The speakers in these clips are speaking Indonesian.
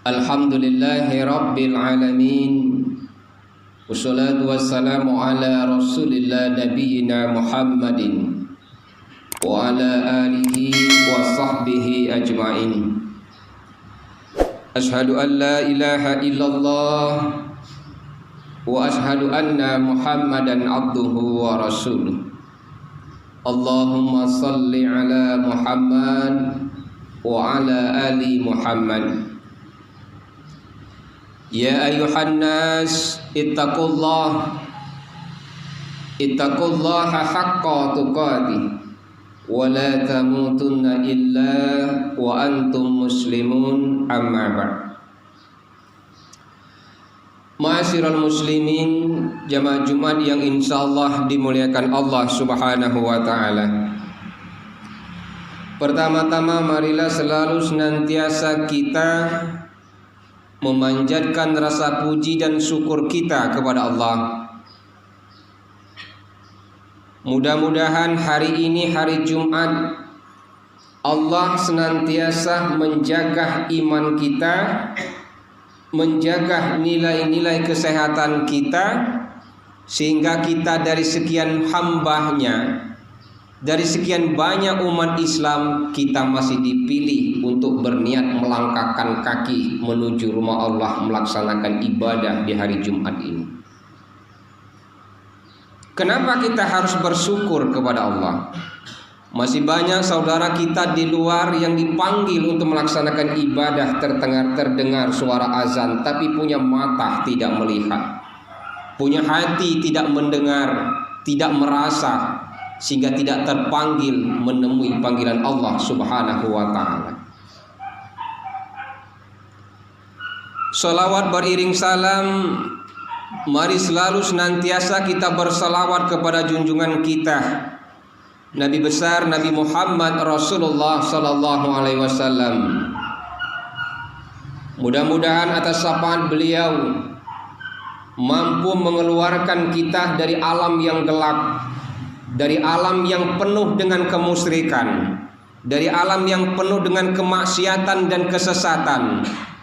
Alhamdulillahi Rabbil Alamin. Wassalatu wassalamu ala Rasulillah Nabiyyina Muhammadin wa ala alihi wa sahbihi ajma'in. Ashhadu an la ilaha illallah wa ashhadu anna Muhammadan abduhu wa rasuluh. Allahumma salli ala Muhammad wa ala ali Muhammad. Ya ayuhan nas ittaqullaha haqqa tuqatih wa la tamutunna illa wa antum muslimun, amma ba'd. Ma'asyiral muslimin, jamaah Jumat yang insyaallah dimuliakan Allah Subhanahu wa taala. Pertama-tama marilah selalu senantiasa kita memanjatkan rasa puji dan syukur kita kepada Allah. Mudah-mudahan hari ini hari Jumat, Allah senantiasa menjaga iman kita, menjaga nilai-nilai kesehatan kita, sehingga kita dari sekian hambanya, dari sekian banyak umat Islam, kita masih dipilih untuk berniat melangkahkan kaki menuju rumah Allah, melaksanakan ibadah di hari Jumat ini. Kenapa kita harus bersyukur kepada Allah? Masih banyak saudara kita di luar yang dipanggil untuk melaksanakan ibadah, terdengar suara azan, tapi punya mata tidak melihat, punya hati tidak mendengar, tidak merasa, sehingga tidak terpanggil menemui panggilan Allah Subhanahu wa ta'ala. Salawat beriring salam, mari selalu senantiasa kita bersalawat kepada junjungan kita, Nabi besar Nabi Muhammad Rasulullah sallallahu alaihi wasallam. Mudah-mudahan atas sapaan beliau mampu mengeluarkan kita dari alam yang gelap, dari alam yang penuh dengan kemusyrikan, dari alam yang penuh dengan kemaksiatan dan kesesatan,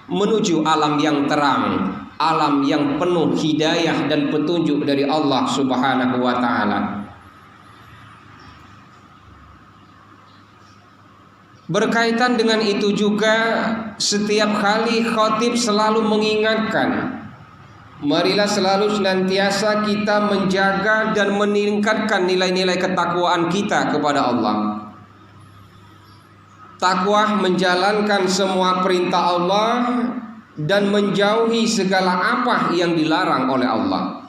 menuju alam yang terang, alam yang penuh hidayah dan petunjuk dari Allah Subhanahu wa ta'ala. Berkaitan dengan itu juga, setiap kali khatib selalu mengingatkan, marilah selalu senantiasa kita menjaga dan meningkatkan nilai-nilai ketakwaan kita kepada Allah. Takwa menjalankan semua perintah Allah dan menjauhi segala apa yang dilarang oleh Allah.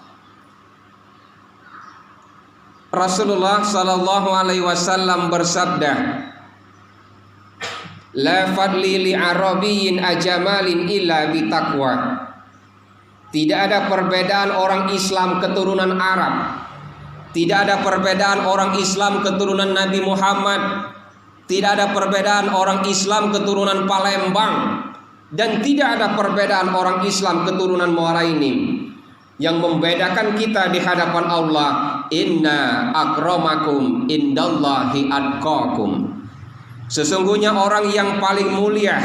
Rasulullah sallallahu alaihi wasallam bersabda, la fadli li arabiyyin ajamalin illa bitaqwa. Tidak ada perbedaan orang Islam keturunan Arab, tidak ada perbedaan orang Islam keturunan Nabi Muhammad, tidak ada perbedaan orang Islam keturunan Palembang, dan tidak ada perbedaan orang Islam keturunan Muarainim. Yang membedakan kita di hadapan Allah, inna akramakum indallahi atqakum. Sesungguhnya orang yang paling mulia,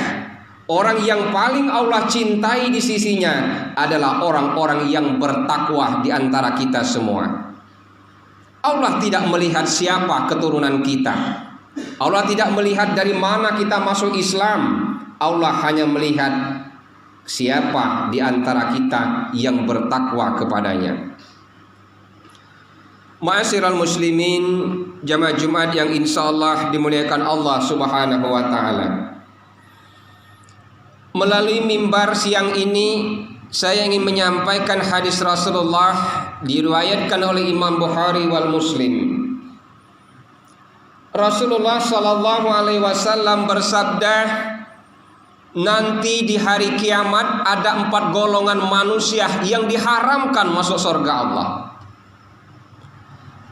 orang yang paling Allah cintai di sisinya adalah orang-orang yang bertakwa di antara kita semua. Allah tidak melihat siapa keturunan kita, Allah tidak melihat dari mana kita masuk Islam. Allah hanya melihat siapa di antara kita yang bertakwa kepadanya. Ma'asyiral muslimin, jamaah Jumat yang insyaallah dimuliakan Allah Subhanahu wa ta'ala. Melalui mimbar siang ini, saya ingin menyampaikan hadis Rasulullah diriwayatkan oleh Imam Bukhari wal Muslim. Rasulullah sallallahu alaihi wasallam bersabda, nanti di hari kiamat ada 4 golongan manusia yang diharamkan masuk surga Allah.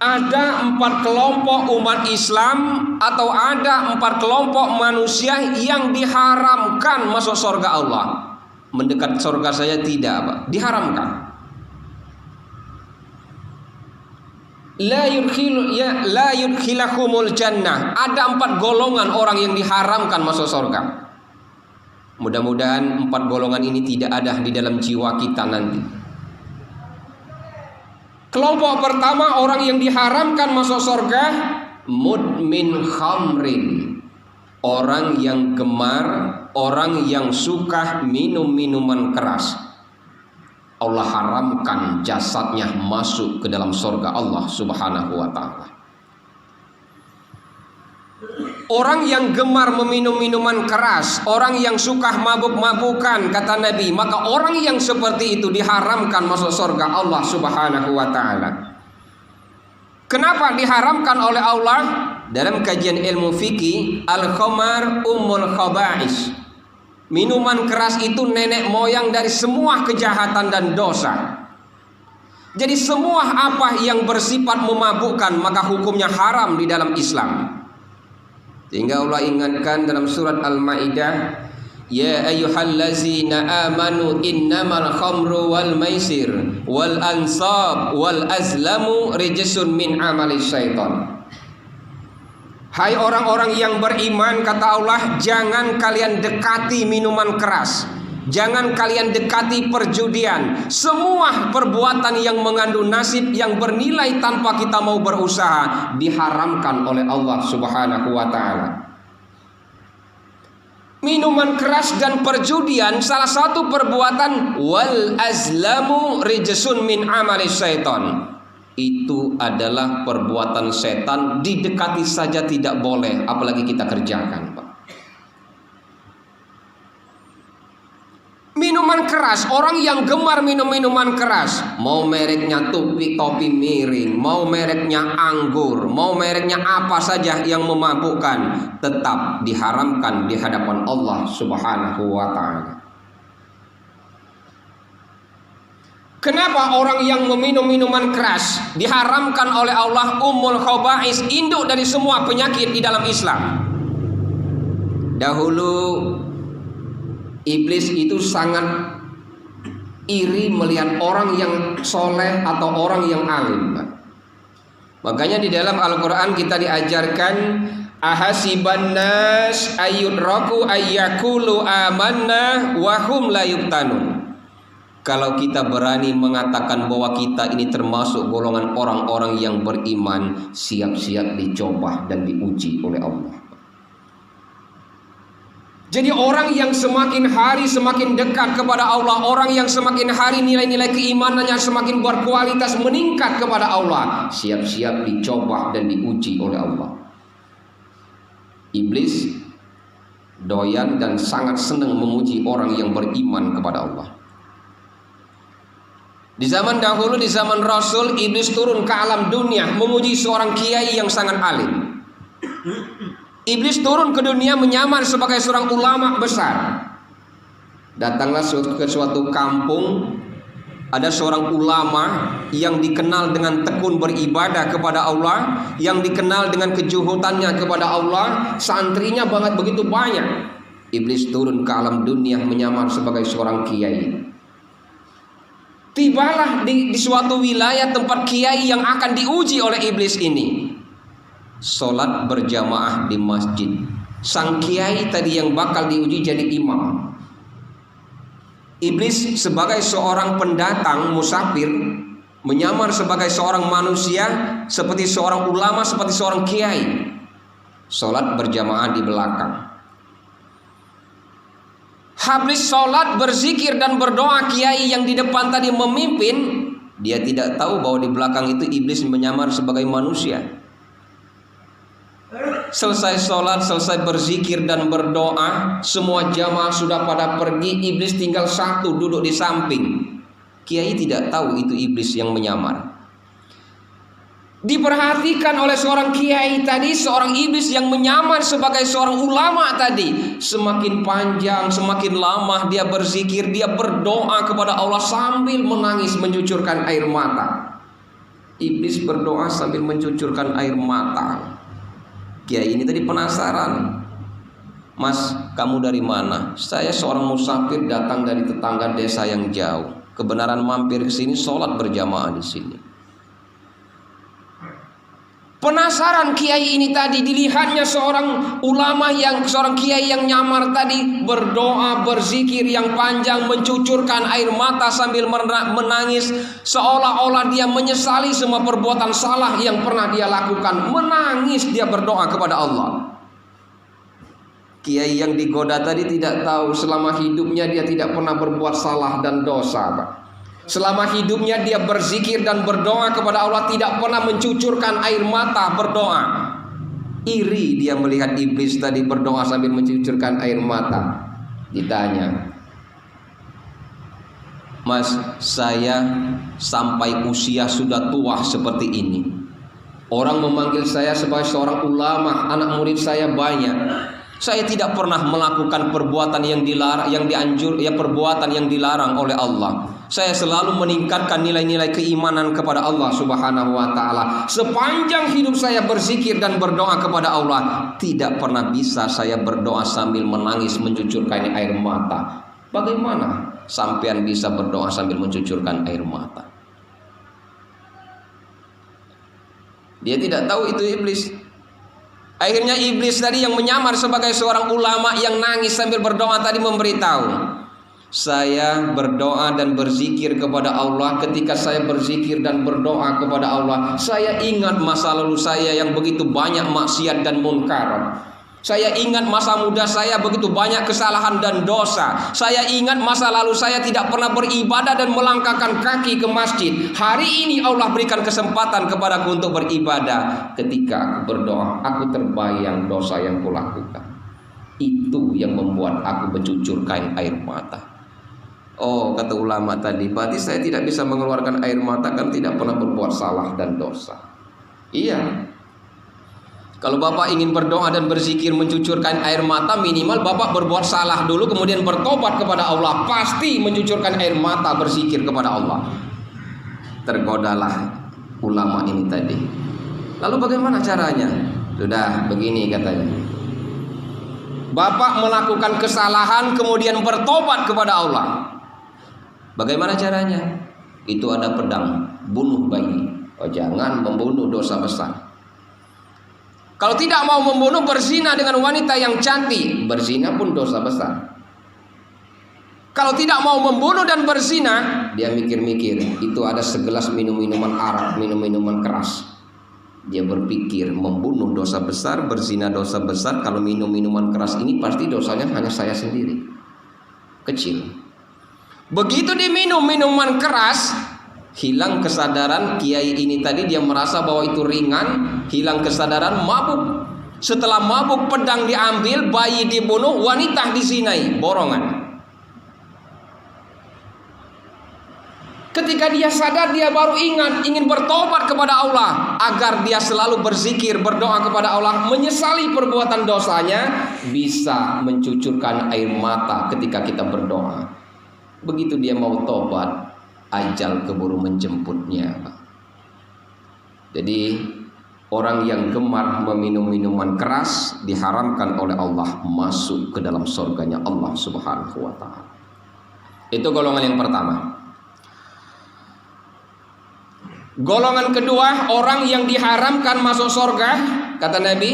Ada 4 kelompok umat Islam atau ada 4 kelompok manusia yang diharamkan masuk surga Allah. Mendekat surga saya tidak, Pak, diharamkan. La yudkhilakumul jannah. Ada 4 golongan orang yang diharamkan masuk surga. Mudah-mudahan 4 golongan ini tidak ada di dalam jiwa kita nanti. Kelompok pertama, orang yang diharamkan masuk surga, mudmin khamrin, orang yang gemar, orang yang suka minum minuman keras. Allah haramkan jasadnya masuk ke dalam surga Allah Subhanahu wa ta'ala. Orang yang gemar meminum minuman keras, orang yang suka mabuk-mabukan, kata Nabi, maka orang yang seperti itu diharamkan masuk surga Allah Subhanahu wa ta'ala. Kenapa diharamkan oleh Allah? Dalam kajian ilmu fikih, al-khamar ummul khaba'is. Minuman keras itu nenek moyang dari semua kejahatan dan dosa. Jadi semua apa yang bersifat memabukkan maka hukumnya haram di dalam Islam. Sehingga Allah ingatkan dalam surat Al-Maidah, ya ayyuhallazina amanu innamal khamru wal maisir wal ansab wal azlamu rijsun min amali syaitan. Hai orang-orang yang beriman, kata Allah, jangan kalian dekati minuman keras, jangan kalian dekati perjudian. Semua perbuatan yang mengandung nasib, yang bernilai tanpa kita mau berusaha, diharamkan oleh Allah Subhanahu wa ta'ala. Minuman keras dan perjudian salah satu perbuatan, wal azlamu rijsun min amali syaitan. Itu adalah perbuatan setan, didekati saja tidak boleh, apalagi kita kerjakan, Pak. Minuman keras, orang yang gemar minum minuman keras, mau mereknya topi miring, mau mereknya anggur, mau mereknya apa saja yang memabukkan, tetap diharamkan di hadapan Allah Subhanahu wa ta'ala. Kenapa orang yang meminum minuman keras diharamkan oleh Allah ummul khaba'is, induk dari semua penyakit di dalam Islam? Dahulu iblis itu sangat iri melihat orang yang soleh atau orang yang alim. Makanya di dalam Al-Quran kita diajarkan, ahasiban nas ayyudraku ayyakulu amanna wahum la yuftanun. Kalau kita berani mengatakan bahwa kita ini termasuk golongan orang-orang yang beriman, siap-siap dicoba dan diuji oleh Allah. Jadi orang yang semakin hari semakin dekat kepada Allah, orang yang semakin hari nilai-nilai keimanannya semakin berkualitas, meningkat kepada Allah, siap-siap dicoba dan diuji oleh Allah. Iblis doyan dan sangat senang memuji orang yang beriman kepada Allah. Di zaman dahulu, di zaman Rasul, iblis turun ke alam dunia memuji seorang kiai yang sangat alim. Iblis turun ke dunia menyamar sebagai seorang ulama besar. Datanglah ke suatu kampung, ada seorang ulama yang dikenal dengan tekun beribadah kepada Allah, yang dikenal dengan kejuhutannya kepada Allah, santrinya banget begitu banyak. Iblis turun ke alam dunia menyamar sebagai seorang kiai. Tibalah di suatu wilayah tempat kiai yang akan diuji oleh iblis ini. Sholat berjamaah di masjid. Sang kiai tadi yang bakal diuji jadi imam. Iblis sebagai seorang pendatang musafir, menyamar sebagai seorang manusia, seperti seorang ulama, seperti seorang kiai. Sholat berjamaah di belakang. Habis sholat, berzikir dan berdoa, kiai yang di depan tadi memimpin, dia tidak tahu bahwa di belakang itu iblis menyamar sebagai manusia. Selesai sholat, selesai berzikir dan berdoa, semua jamaah sudah pada pergi, iblis tinggal satu duduk di samping. Kiai tidak tahu itu iblis yang menyamar. Diperhatikan oleh seorang kiai tadi, seorang iblis yang menyamar sebagai seorang ulama tadi. Semakin panjang, semakin lama dia berzikir, dia berdoa kepada Allah sambil menangis, mencucurkan air mata. Iblis berdoa sambil mencucurkan air mata. Kiai ini tadi penasaran. Mas, kamu dari mana? Saya seorang musafir datang dari tetangga desa yang jauh. Kebenaran mampir ke sini sholat berjamaah di sini. Penasaran kiai ini tadi, dilihatnya seorang kiai yang nyamar tadi berdoa, berzikir yang panjang, mencucurkan air mata sambil menangis, seolah-olah dia menyesali semua perbuatan salah yang pernah dia lakukan. Menangis dia berdoa kepada Allah. Kiai yang digoda tadi tidak tahu selama hidupnya dia tidak pernah berbuat salah dan dosa, Pak. Selama hidupnya dia berzikir dan berdoa kepada Allah, tidak pernah mencucurkan air mata berdoa. Iri dia melihat iblis tadi berdoa sambil mencucurkan air mata. Ditanya, "Mas, saya sampai usia sudah tua seperti ini. Orang memanggil saya sebagai seorang ulama, anak murid saya banyak. Saya tidak pernah melakukan perbuatan yang dilarang, perbuatan yang dilarang oleh Allah. Saya selalu meningkatkan nilai-nilai keimanan kepada Allah Subhanahu wa taala. Sepanjang hidup saya berzikir dan berdoa kepada Allah, tidak pernah bisa saya berdoa sambil menangis mencucurkan air mata. Bagaimana sampean bisa berdoa sambil mencucurkan air mata?" Dia tidak tahu itu iblis. Akhirnya iblis tadi yang menyamar sebagai seorang ulama yang nangis sambil berdoa tadi memberitahu, "Saya berdoa dan berzikir kepada Allah. Ketika saya berzikir dan berdoa kepada Allah, saya ingat masa lalu saya yang begitu banyak maksiat dan munkar. Saya ingat masa muda saya begitu banyak kesalahan dan dosa. Saya ingat masa lalu saya tidak pernah beribadah dan melangkahkan kaki ke masjid. Hari ini Allah berikan kesempatan kepadaku untuk beribadah. Ketika aku berdoa, aku terbayang dosa yang kulakukan. Itu yang membuat aku mencucurkan air mata." Oh, kata ulama tadi, berarti saya tidak bisa mengeluarkan air mata kan tidak pernah berbuat salah dan dosa. Iya. Kalau Bapak ingin berdoa dan berzikir mencucurkan air mata, minimal Bapak berbuat salah dulu kemudian bertobat kepada Allah. Pasti mencucurkan air mata berzikir kepada Allah. Tergodalah ulama ini tadi. Lalu bagaimana caranya? Sudah begini katanya. Bapak melakukan kesalahan kemudian bertobat kepada Allah. Bagaimana caranya? Itu ada pedang, bunuh bayi. Oh, jangan membunuh, dosa besar. Kalau tidak mau membunuh, berzina dengan wanita yang cantik. Berzina pun dosa besar. Kalau tidak mau membunuh dan berzina, dia mikir-mikir, itu ada segelas minuman arak, minuman keras. Dia berpikir, membunuh dosa besar, berzina dosa besar. Kalau minum minuman keras ini pasti dosanya hanya saya sendiri, kecil. Begitu diminum minuman keras, hilang kesadaran kiai ini tadi. Dia merasa bahwa itu ringan, hilang kesadaran, mabuk. Setelah mabuk, pedang diambil, bayi dibunuh, wanita dizinai, borongan. Ketika dia sadar, dia baru ingat, ingin bertobat kepada Allah agar dia selalu berzikir, berdoa kepada Allah, menyesali perbuatan dosanya, bisa mencucurkan air mata ketika kita berdoa. Begitu dia mau tobat, ajal keburu menjemputnya. Jadi orang yang gemar meminum minuman keras diharamkan oleh Allah masuk ke dalam surganya Allah Subhanahu wa taala. Itu golongan yang pertama. Golongan kedua, orang yang diharamkan masuk surga, kata Nabi,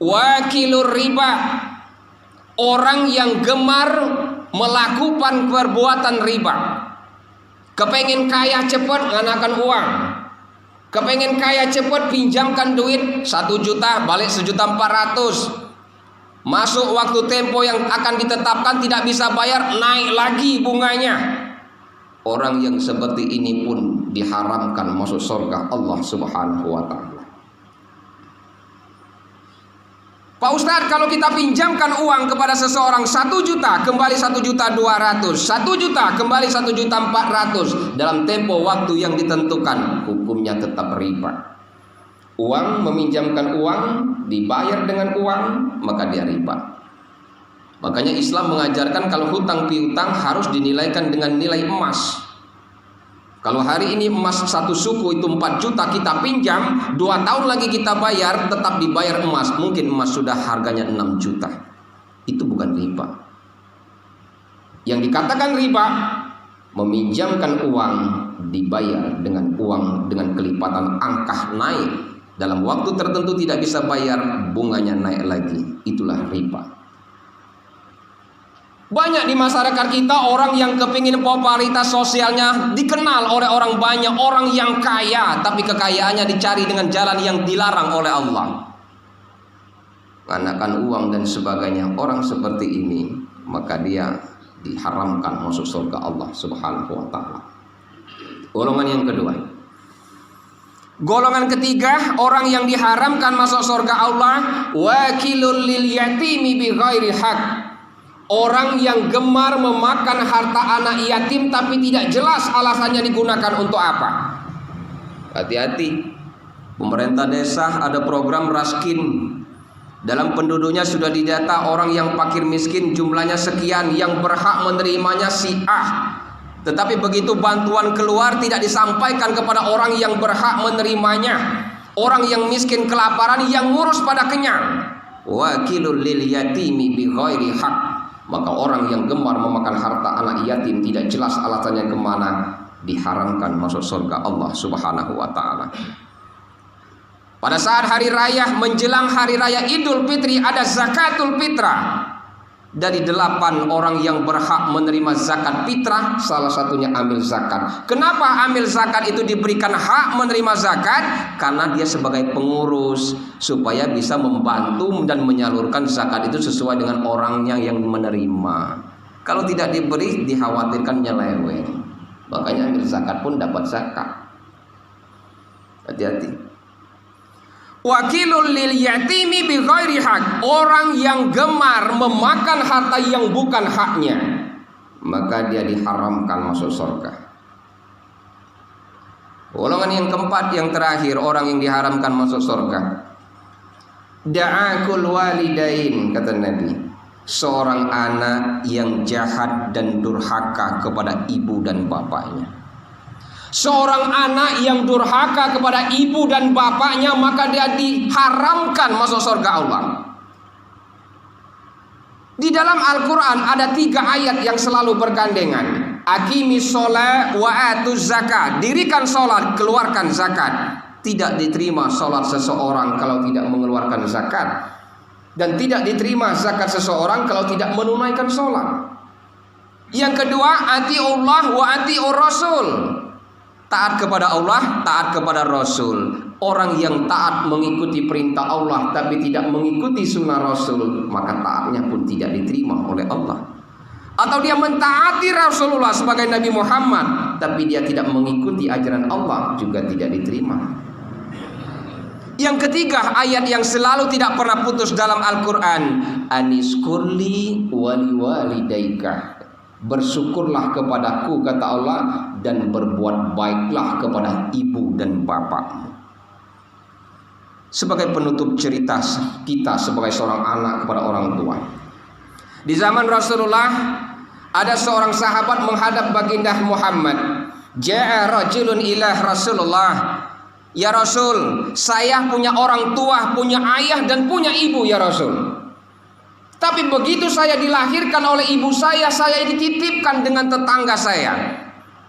wakilur riba, orang yang gemar melakukan perbuatan riba. Kepengen kaya cepat, nganakan uang. Kepengen kaya cepat, pinjamkan duit 1 juta, balik 1.400.000. Masuk waktu tempo yang akan ditetapkan, tidak bisa bayar, naik lagi bunganya. Orang yang seperti ini pun diharamkan masuk surga Allah Subhanahu wa taala. Pak Ustadz, kalau kita pinjamkan uang kepada seseorang 1 juta, kembali 1.200.000, 1 juta kembali 1.400.000 dalam tempo waktu yang ditentukan, hukumnya tetap riba. Uang, meminjamkan uang, dibayar dengan uang, maka dia riba. Makanya Islam mengajarkan kalau hutang piutang harus dinilaikan dengan nilai emas. Kalau hari ini emas 1 suku itu 4 juta kita pinjam, 2 tahun lagi kita bayar, tetap dibayar emas. Mungkin emas sudah harganya 6 juta. Itu bukan riba. Yang dikatakan riba, meminjamkan uang dibayar dengan uang dengan kelipatan angka naik. Dalam waktu tertentu tidak bisa bayar, bunganya naik lagi. Itulah riba. Banyak di masyarakat kita orang yang kepingin popularitas sosialnya dikenal oleh orang banyak, orang yang kaya, tapi kekayaannya dicari dengan jalan yang dilarang oleh Allah. Menggunakan uang dan sebagainya. Orang seperti ini, maka dia diharamkan masuk surga Allah Subhanahu wa ta'ala. Golongan yang kedua. Golongan ketiga, orang yang diharamkan masuk surga Allah, wakilul lil yatimi bi ghairi haq. Orang yang gemar memakan harta anak yatim tapi tidak jelas alasannya digunakan untuk apa. Hati-hati. Pemerintah desa ada program raskin. Dalam penduduknya sudah didata orang yang fakir miskin jumlahnya sekian, yang berhak menerimanya si A. Tetapi begitu bantuan keluar tidak disampaikan kepada orang yang berhak menerimanya. Orang yang miskin kelaparan yang ngurus pada kenyang. Wakilul lil yatimi bi ghairi haq. Maka orang yang gemar memakan harta anak yatim tidak jelas alasannya kemana, diharamkan masuk surga Allah Subhanahu wa ta'ala. Pada saat hari raya menjelang hari raya Idul Fitri ada zakatul fitrah. Dari 8 orang yang berhak menerima zakat fitrah, salah satunya amil zakat. Kenapa amil zakat itu diberikan hak menerima zakat? Karena dia sebagai pengurus, supaya bisa membantu dan menyalurkan zakat itu sesuai dengan orangnya yang menerima. Kalau tidak diberi, dikhawatirkan nyeleweng. Makanya amil zakat pun dapat zakat. Hati-hati. Wakilul lil yatimi bi ghairi haq. Orang yang gemar memakan harta yang bukan haknya, maka dia diharamkan masuk surga. Golongan yang keempat, yang terakhir, orang yang diharamkan masuk surga. Da'akul walidain, kata Nabi. Seorang anak yang jahat dan durhaka kepada ibu dan bapaknya. Seorang anak yang durhaka kepada ibu dan bapaknya, maka dia diharamkan masuk surga Allah. Di dalam Al-Quran ada 3 ayat yang selalu bergandengan. Aqimis sholat wa atuz zakat. Dirikan sholat, keluarkan zakat. Tidak diterima sholat seseorang kalau tidak mengeluarkan zakat. Dan tidak diterima zakat seseorang kalau tidak menunaikan sholat. Yang kedua, atiullah wa atiur rasul. Taat kepada Allah, taat kepada Rasul. Orang yang taat mengikuti perintah Allah tapi tidak mengikuti sunnah Rasul, maka taatnya pun tidak diterima oleh Allah. Atau dia mentaati Rasulullah sebagai Nabi Muhammad, tapi dia tidak mengikuti ajaran Allah, juga tidak diterima. Yang ketiga, ayat yang selalu tidak pernah putus dalam Al-Quran. Aniskurli wali walidaika. Bersyukurlah kepadaku, kata Allah, dan berbuat baiklah kepada ibu dan bapakmu. Sebagai penutup cerita kita sebagai seorang anak kepada orang tua. Di zaman Rasulullah ada seorang sahabat menghadap baginda Muhammad. Ja'a rajulun ila Rasulullah. Ya Rasul, saya punya orang tua, punya ayah dan punya ibu ya Rasul. Tapi begitu saya dilahirkan oleh ibu saya dititipkan dengan tetangga saya.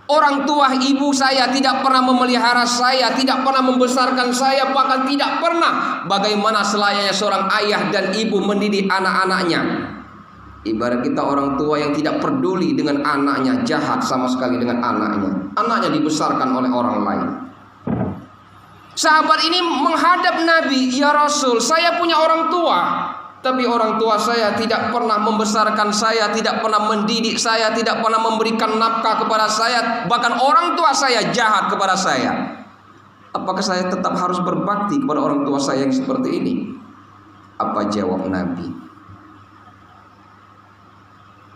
Orang tua ibu saya tidak pernah memelihara saya, tidak pernah membesarkan saya, bahkan tidak pernah bagaimana selayaknya seorang ayah dan ibu mendidik anak-anaknya. Ibarat kita orang tua yang tidak peduli dengan anaknya, jahat sama sekali dengan anaknya. Anaknya dibesarkan oleh orang lain. Sahabat ini menghadap Nabi, ya Rasul, saya punya orang tua, tapi orang tua saya tidak pernah membesarkan saya, tidak pernah mendidik saya, tidak pernah memberikan nafkah kepada saya. Bahkan orang tua saya jahat kepada saya. Apakah saya tetap harus berbakti kepada orang tua saya yang seperti ini? Apa jawab Nabi?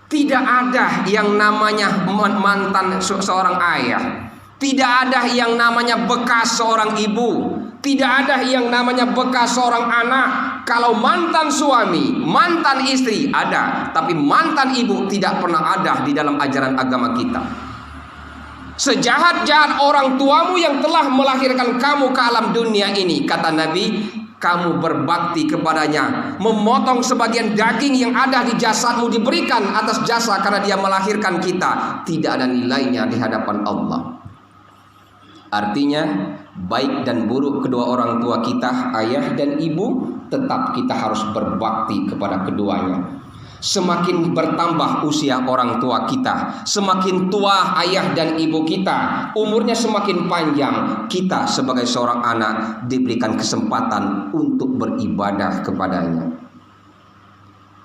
Tidak ada yang namanya mantan seorang ayah. Tidak ada yang namanya bekas seorang ibu. Tidak ada yang namanya bekas seorang anak. Kalau mantan suami, mantan istri ada, tapi mantan ibu tidak pernah ada di dalam ajaran agama kita. Sejahat-jahat orang tuamu yang telah melahirkan kamu ke alam dunia ini, kata Nabi, kamu berbakti kepadanya, memotong sebagian daging yang ada di jasadmu diberikan atas jasa karena dia melahirkan kita, tidak ada nilainya di hadapan Allah. Artinya baik dan buruk kedua orang tua kita, ayah dan ibu, tetap kita harus berbakti kepada keduanya. Semakin bertambah usia orang tua kita, semakin tua ayah dan ibu kita, umurnya semakin panjang, kita sebagai seorang anak diberikan kesempatan untuk beribadah kepadanya.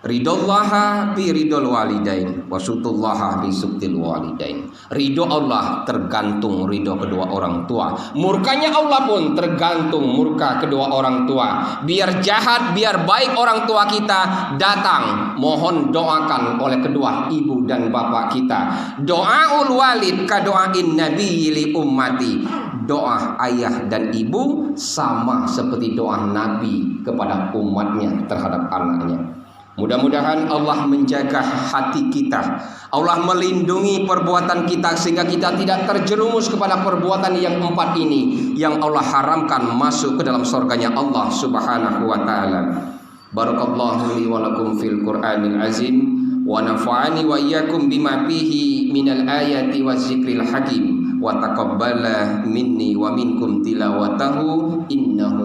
Ridallaha bi ridul walidain wa sutullaha bi suktil walidain. Ridho Allah tergantung ridho kedua orang tua. Murkanya Allah pun tergantung murka kedua orang tua. Biar jahat, biar baik orang tua kita, datang mohon doakan oleh kedua ibu dan bapak kita. Doaul walid ka doain nabi li ummati. Doa ayah dan ibu sama seperti doa Nabi kepada umatnya terhadap anaknya. Mudah-mudahan Allah menjaga hati kita, Allah melindungi perbuatan kita sehingga kita tidak terjerumus kepada perbuatan yang empat ini yang Allah haramkan masuk ke dalam surganya Allah Subhanahu wa taala. Barakallahu li wa lakum fil Qur'anil azim wa nafa'ani wa iyyakum bima fihi minal ayati waz zikril hakim wa taqabbala minni wa minkum tilawatahu innahu